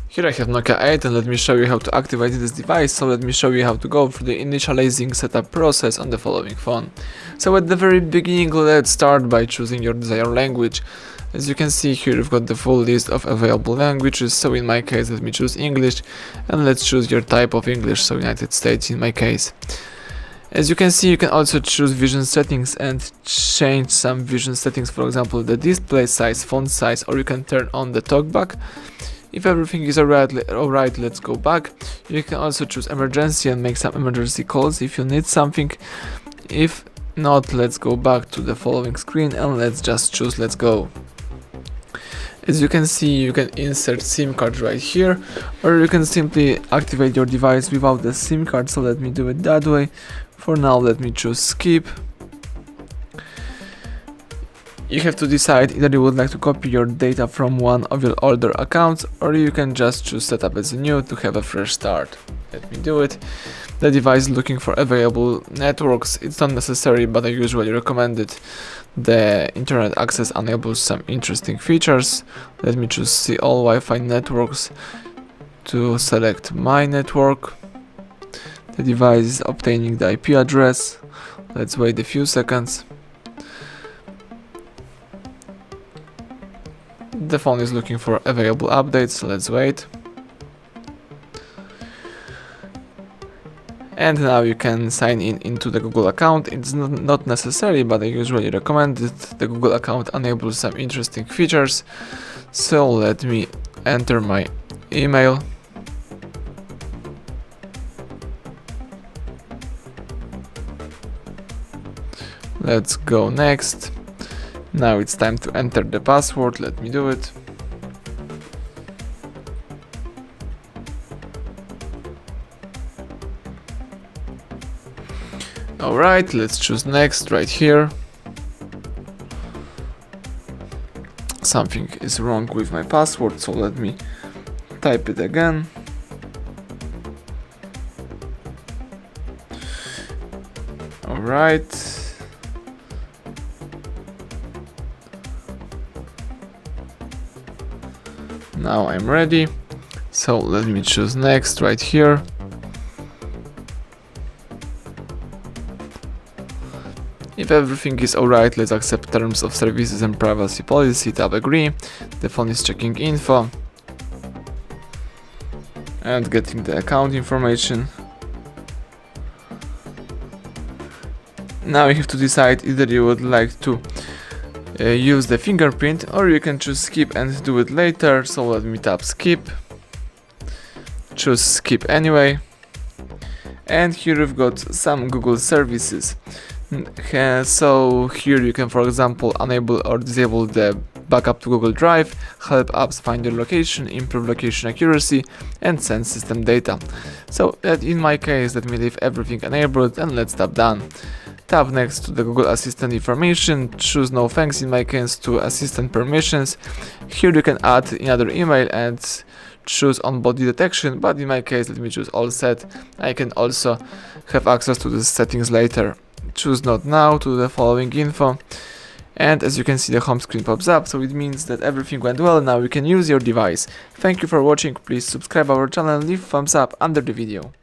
Here I have Nokia 8 and let me show you how to activate this device. So let me show you how to go through the initializing setup process on the following phone. So at the very beginning, let's start by choosing your desired language. As you can see here, you've got the full list of available languages. So in my case, let me choose English, and let's choose your type of English, so United States in my case. As you can see, you can also choose vision settings and change some vision settings, for example the display size, font size, or you can turn on the talkback. If everything is alright, let's go back. You can also choose emergency and make some emergency calls if you need something. If not, let's go back to the following screen and let's just choose let's go. As you can see, you can insert SIM card right here, or you can simply activate your device without the SIM card, so let me do it that way. For now, let me choose skip. You have to decide either you would like to copy your data from one of your older accounts, or you can just choose setup as a new to have a fresh start. Let me do it. The device is looking for available networks. It's not necessary, but I usually recommend it. The internet access enables some interesting features. Let me choose see all Wi-Fi networks to select my network. The device is obtaining the IP address. Let's wait a few seconds. The phone is looking for available updates. Let's wait. And now you can sign in into the Google account. It's not necessary, but I usually recommend it. The Google account enables some interesting features. So let me enter my email. Let's go next. Now it's time to enter the password. Let me do it. Alright, let's choose next right here. Something is wrong with my password, so let me type it again. Alright. Now I'm ready. So let me choose next right here. If everything is alright, let's accept terms of services and privacy policy, tap agree. The phone is checking info and getting the account information. Now you have to decide either you would like to use the fingerprint, or you can choose skip and do it later. So let me tap skip, choose skip anyway, and here we've got some Google services. So here you can, for example, enable or disable the backup to Google Drive, help apps find your location, improve location accuracy, and send system data. So that in my case, let me leave everything enabled and let's tap done. Tap next to the Google Assistant information, choose no thanks in my case to assistant permissions. Here you can add another email and choose on body detection, but in my case let me choose all set. I can also have access to the settings later. Choose not now to the following info, and as you can see the home screen pops up, so it means that everything went well. Now you can use your device. Thank you for watching. Please subscribe our channel and leave thumbs up under the video.